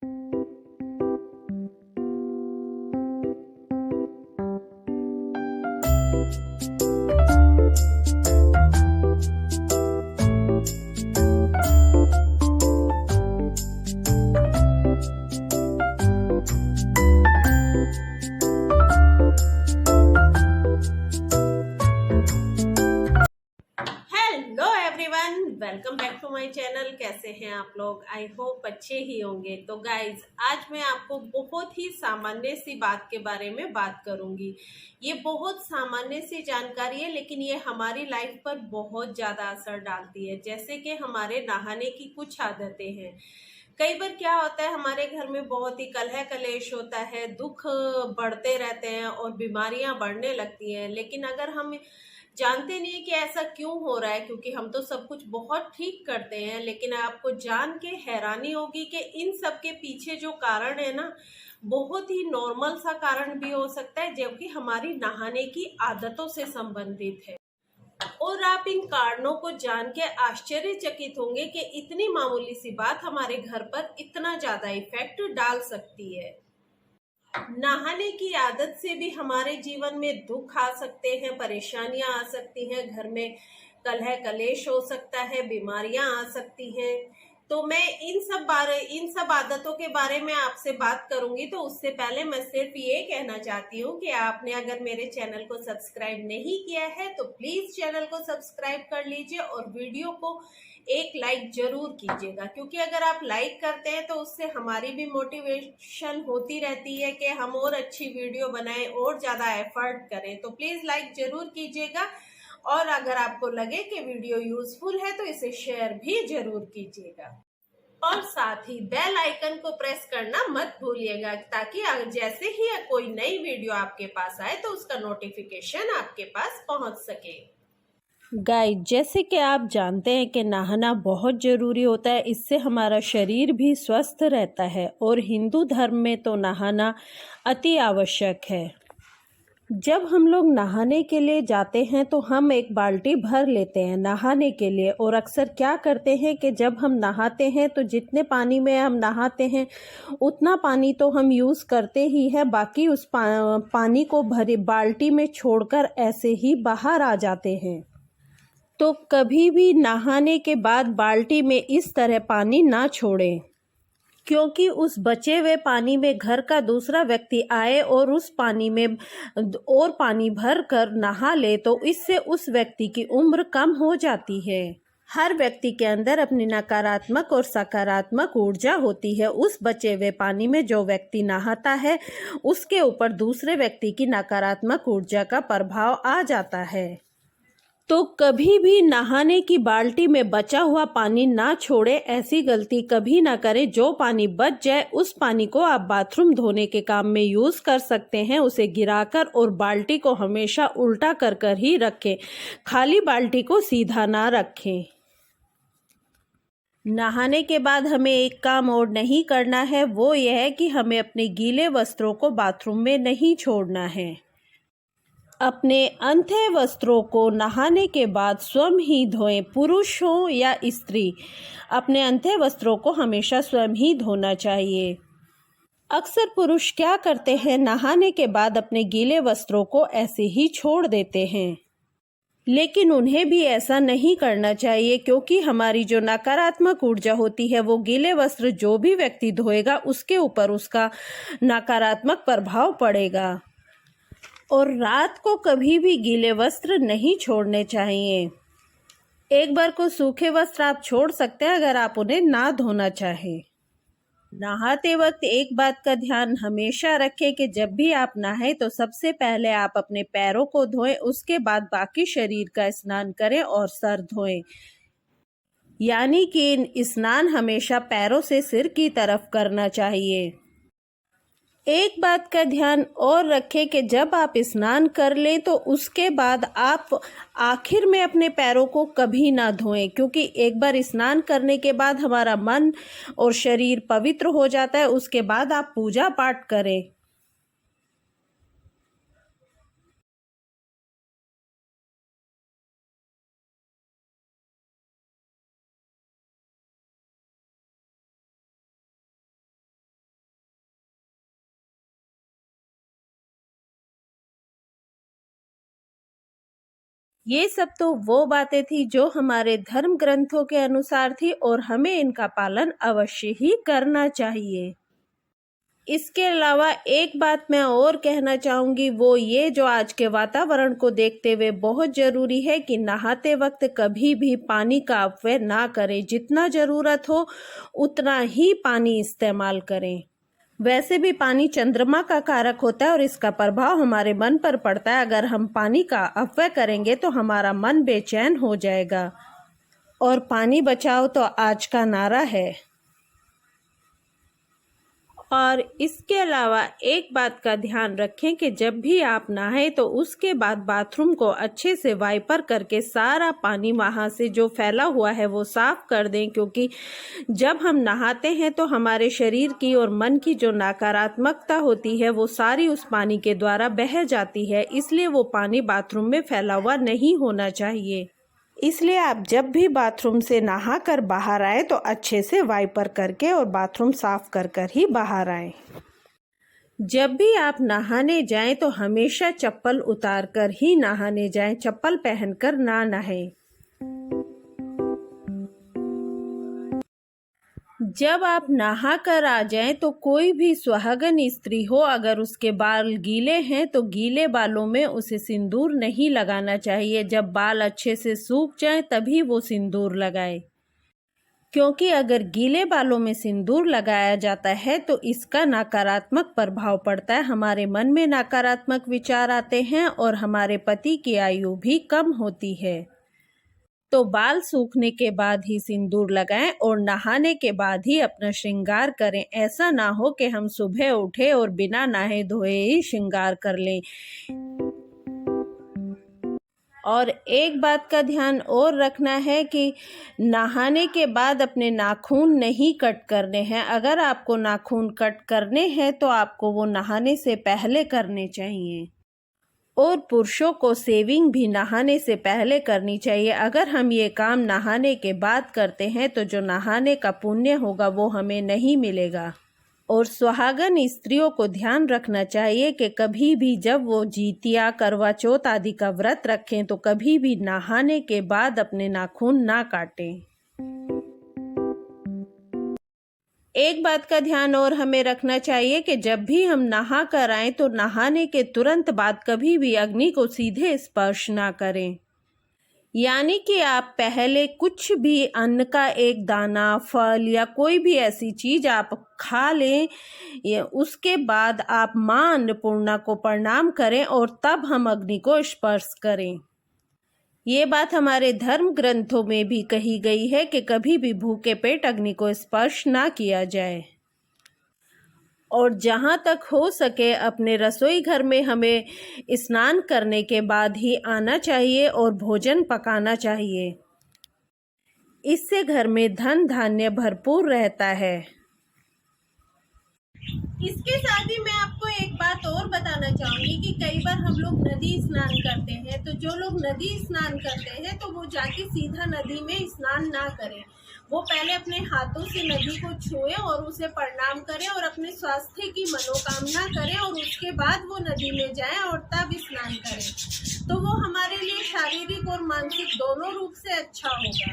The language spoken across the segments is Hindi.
Hello everyone, welcome back to my channel. कैसे हैं आप लोग? आई होप अच्छे ही होंगे। तो गाइज, आज मैं आपको बहुत ही सामान्य सी बात के बारे में बात करूंगी। ये बहुत सामान्य सी जानकारी है, लेकिन ये हमारी लाइफ पर बहुत ज्यादा असर डालती है। जैसे कि हमारे नहाने की कुछ आदतें हैं। कई बार क्या होता है, हमारे घर में बहुत ही कलह कलेश होता है, दुख बढ़ते रहते हैं और बीमारियां बढ़ने लगती हैं। लेकिन अगर हम जानते नहीं कि ऐसा क्यों हो रहा है, क्योंकि हम तो सब कुछ बहुत ठीक करते हैं, लेकिन आपको जान के हैरानी होगी कि इन सब के पीछे जो कारण है ना, बहुत ही नॉर्मल सा कारण भी हो सकता है, जो कि हमारी नहाने की आदतों से संबंधित है। और आप इन कारणों को जान के आश्चर्यचकित होंगे कि इतनी मामूली सी बात हमारे घर पर इतना ज्यादा इफेक्ट डाल सकती है। नहाने की आदत से भी हमारे जीवन में दुख आ सकते हैं, परेशानियां आ सकती हैं, घर में कलह कलेश हो सकता है, बीमारियां आ सकती हैं। तो मैं इन सब आदतों के बारे में आपसे बात करूंगी। तो उससे पहले मैं सिर्फ ये कहना चाहती हूँ कि आपने अगर मेरे चैनल को सब्सक्राइब नहीं किया है तो प्लीज चैनल को सब्सक्राइब कर लीजिए और वीडियो को एक लाइक जरूर कीजिएगा, क्योंकि अगर आप लाइक करते हैं तो उससे हमारी भी मोटिवेशन होती रहती है कि हम और अच्छी वीडियो बनाएं और ज्यादा एफर्ट करें। तो प्लीज लाइक जरूर कीजिएगा, और अगर आपको लगे कि वीडियो यूजफुल है तो इसे शेयर भी जरूर कीजिएगा। और साथ ही बेल आइकन को प्रेस करना मत भूलिएगा, ताकि जैसे ही कोई नई वीडियो आपके पास आए तो उसका नोटिफिकेशन आपके पास पहुंच सके। गाइस, जैसे कि आप जानते हैं कि नहाना बहुत ज़रूरी होता है। इससे हमारा शरीर भी स्वस्थ रहता है और हिंदू धर्म में तो नहाना अति आवश्यक है। जब हम लोग नहाने के लिए जाते हैं तो हम एक बाल्टी भर लेते हैं नहाने के लिए, और अक्सर क्या करते हैं कि जब हम नहाते हैं तो जितने पानी में हम नहाते हैं उतना पानी तो हम यूज़ करते ही है, बाकी उस पानी को भरी बाल्टी में छोड़कर ऐसे ही बाहर आ जाते हैं। तो कभी भी नहाने के बाद बाल्टी में इस तरह पानी ना छोड़ें, क्योंकि उस बचे हुए पानी में घर का दूसरा व्यक्ति आए और उस पानी में और पानी भर कर नहा ले तो इससे उस व्यक्ति की उम्र कम हो जाती है। हर व्यक्ति के अंदर अपनी नकारात्मक और सकारात्मक ऊर्जा होती है। उस बचे हुए पानी में जो व्यक्ति नहाता है उसके ऊपर दूसरे व्यक्ति की नकारात्मक ऊर्जा का प्रभाव आ जाता है। तो कभी भी नहाने की बाल्टी में बचा हुआ पानी ना छोड़े, ऐसी गलती कभी ना करें। जो पानी बच जाए उस पानी को आप बाथरूम धोने के काम में यूज़ कर सकते हैं, उसे गिराकर, और बाल्टी को हमेशा उल्टा कर कर ही रखें, खाली बाल्टी को सीधा ना रखें। नहाने के बाद हमें एक काम और नहीं करना है, वो यह है कि हमें अपने गीले वस्त्रों को बाथरूम में नहीं छोड़ना है। अपने अंधे वस्त्रों को नहाने के बाद स्वयं ही धोएं। पुरुष हो या स्त्री, अपने अंधे वस्त्रों को हमेशा स्वयं ही धोना चाहिए। अक्सर पुरुष क्या करते हैं, नहाने के बाद अपने गीले वस्त्रों को ऐसे ही छोड़ देते हैं, लेकिन उन्हें भी ऐसा नहीं करना चाहिए, क्योंकि हमारी जो नकारात्मक ऊर्जा होती है वो गीले वस्त्र जो भी व्यक्ति धोएगा उसके ऊपर उसका नकारात्मक प्रभाव पड़ेगा। और रात को कभी भी गीले वस्त्र नहीं छोड़ने चाहिए। एक बार को सूखे वस्त्र आप छोड़ सकते हैं अगर आप उन्हें ना धोना चाहें। नहाते वक्त एक बात का ध्यान हमेशा रखें कि जब भी आप नहाएं तो सबसे पहले आप अपने पैरों को धोएं, उसके बाद बाकी शरीर का स्नान करें और सर धोएं। यानी कि स्नान हमेशा पैरों से सिर की तरफ करना चाहिए। एक बात का ध्यान और रखें कि जब आप स्नान कर लें तो उसके बाद आप आखिर में अपने पैरों को कभी ना धोएं, क्योंकि एक बार स्नान करने के बाद हमारा मन और शरीर पवित्र हो जाता है। उसके बाद आप पूजा पाठ करें। ये सब तो वो बातें थी जो हमारे धर्म ग्रंथों के अनुसार थी और हमें इनका पालन अवश्य ही करना चाहिए। इसके अलावा एक बात मैं और कहना चाहूँगी, वो ये जो आज के वातावरण को देखते हुए बहुत ज़रूरी है कि नहाते वक्त कभी भी पानी का अपव्यय ना करें। जितना ज़रूरत हो उतना ही पानी इस्तेमाल करें। वैसे भी पानी चंद्रमा का कारक होता है और इसका प्रभाव हमारे मन पर पड़ता है। अगर हम पानी का अपव्यय करेंगे तो हमारा मन बेचैन हो जाएगा। और पानी बचाओ तो आज का नारा है। और इसके अलावा एक बात का ध्यान रखें कि जब भी आप नहाएं तो उसके बाद बाथरूम को अच्छे से वाइपर करके सारा पानी वहाँ से जो फैला हुआ है वो साफ कर दें, क्योंकि जब हम नहाते हैं तो हमारे शरीर की और मन की जो नकारात्मकता होती है वो सारी उस पानी के द्वारा बह जाती है। इसलिए वो पानी बाथरूम में फैला हुआ नहीं होना चाहिए। इसलिए आप जब भी बाथरूम से नहा कर बाहर आए तो अच्छे से वाइपर करके और बाथरूम साफ कर ही बाहर आए। जब भी आप नहाने जाएं तो हमेशा चप्पल उतार कर ही नहाने जाएं, चप्पल पहनकर ना नहाएं। जब आप नहा कर आ जाएं तो कोई भी सुहागन स्त्री हो, अगर उसके बाल गीले हैं तो गीले बालों में उसे सिंदूर नहीं लगाना चाहिए। जब बाल अच्छे से सूख जाएं तभी वो सिंदूर लगाए, क्योंकि अगर गीले बालों में सिंदूर लगाया जाता है तो इसका नकारात्मक प्रभाव पड़ता है। हमारे मन में नकारात्मक विचार आते हैं और हमारे पति की आयु भी कम होती है। तो बाल सूखने के बाद ही सिंदूर लगाएं और नहाने के बाद ही अपना श्रृंगार करें। ऐसा ना हो कि हम सुबह उठे और बिना नहाए धोए ही श्रृंगार कर लें। और एक बात का ध्यान और रखना है कि नहाने के बाद अपने नाखून नहीं कट करने हैं। अगर आपको नाखून कट करने हैं तो आपको वो नहाने से पहले करने चाहिए। और पुरुषों को सेविंग भी नहाने से पहले करनी चाहिए। अगर हम ये काम नहाने के बाद करते हैं तो जो नहाने का पुण्य होगा वो हमें नहीं मिलेगा। और सुहागन स्त्रियों को ध्यान रखना चाहिए कि कभी भी जब वो जितिया, करवा चौथ आदि का व्रत रखें तो कभी भी नहाने के बाद अपने नाखून ना काटें। एक बात का ध्यान और हमें रखना चाहिए कि जब भी हम नहा कर आएं तो नहाने के तुरंत बाद कभी भी अग्नि को सीधे स्पर्श ना करें। यानी कि आप पहले कुछ भी अन्न का एक दाना, फल या कोई भी ऐसी चीज आप खा लें, उसके बाद आप माँ अन्नपूर्णा को प्रणाम करें और तब हम अग्नि को स्पर्श करें। ये बात हमारे धर्म ग्रंथों में भी कही गई है कि कभी भी भूखे पेट अग्नि को स्पर्श ना किया जाए। और जहाँ तक हो सके अपने रसोई घर में हमें स्नान करने के बाद ही आना चाहिए और भोजन पकाना चाहिए। इससे घर में धन धान्य भरपूर रहता है। इसके साथ ही मैं आपको एक बात और बताना चाहूँगी कि कई बार हम लोग नदी स्नान करते हैं, तो जो लोग नदी स्नान करते हैं तो वो जाके सीधा नदी में स्नान ना करें। वो पहले अपने हाथों से नदी को छुएं और उसे प्रणाम करें और अपने स्वास्थ्य की मनोकामना करें और उसके बाद वो नदी में जाएं और तब स्नान करें। तो वो हमारे लिए शारीरिक और मानसिक दोनों रूप से अच्छा होगा।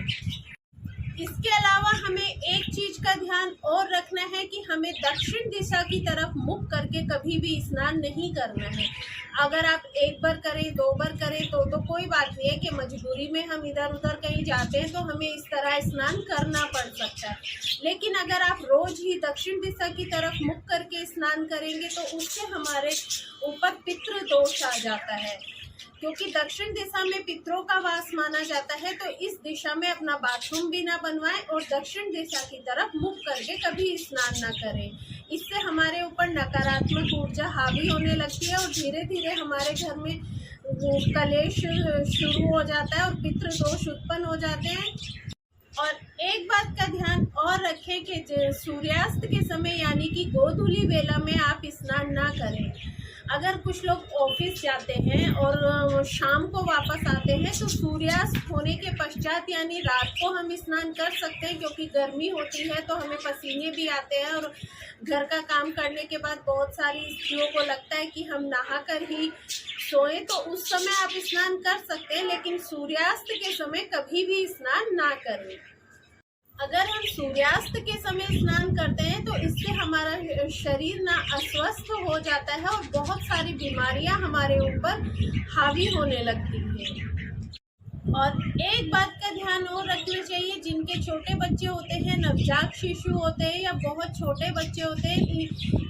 इसके अलावा हमें एक चीज का ध्यान और रखना है कि हमें दक्षिण दिशा की तरफ मुख करके कभी भी स्नान नहीं करना है। अगर आप एक बार करें, 2 बार करें तो कोई बात नहीं है कि मजबूरी में हम इधर उधर कहीं जाते हैं तो हमें इस तरह स्नान करना पड़ सकता है। लेकिन अगर आप रोज ही दक्षिण दिशा की तरफ मुख करके स्नान करेंगे तो उससे हमारे ऊपर पितृ दोष आ जाता है, क्योंकि दक्षिण दिशा में पितरों का वास माना जाता है। तो इस दिशा में अपना बाथरूम भी ना बनवाएं और दक्षिण दिशा की तरफ मुख करके कभी स्नान ना करें। इससे हमारे ऊपर नकारात्मक ऊर्जा हावी होने लगती है और धीरे धीरे हमारे घर में कलेश शुरू हो जाता है और पितृ दोष उत्पन्न हो जाते हैं। और एक बात का ध्यान और रखें कि सूर्यास्त के समय यानी कि गोधूली वेला में आप स्नान ना करें। अगर कुछ लोग ऑफिस जाते हैं और शाम को वापस आते हैं तो सूर्यास्त होने के पश्चात यानी रात को हम स्नान कर सकते हैं, क्योंकि गर्मी होती है तो हमें पसीने भी आते हैं और घर का काम करने के बाद बहुत सारी स्त्रियों को लगता है कि हम नहाकर ही सोए तो उस समय आप स्नान कर सकते हैं, लेकिन सूर्यास्त के समय कभी भी स्नान ना करें। अगर हम सूर्यास्त के समय स्नान करते हैं तो इससे हमारा शरीर ना अस्वस्थ हो जाता है और बहुत सारी बीमारियां हमारे ऊपर हावी होने लगती हैं। और एक बात का ध्यान और रखना चाहिए, जिनके छोटे बच्चे होते हैं, नवजात शिशु होते हैं या बहुत छोटे बच्चे होते हैं,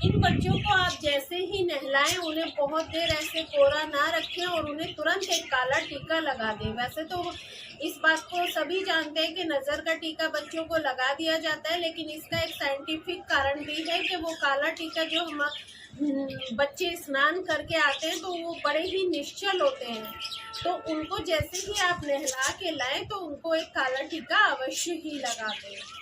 इन बच्चों को आप जैसे ही नहलाएं उन्हें बहुत देर ऐसे कोरा ना रखें और उन्हें तुरंत एक काला टीका लगा दें। वैसे तो इस बात को सभी जानते हैं कि नज़र का टीका बच्चों को लगा दिया जाता है, लेकिन इसका एक साइंटिफिक कारण भी है कि वो काला टीका जो हम बच्चे स्नान करके आते हैं तो वो बड़े ही निश्चल होते हैं, तो उनको जैसे ही आप नहला के लाएं तो उनको एक काला टीका अवश्य ही लगा दें।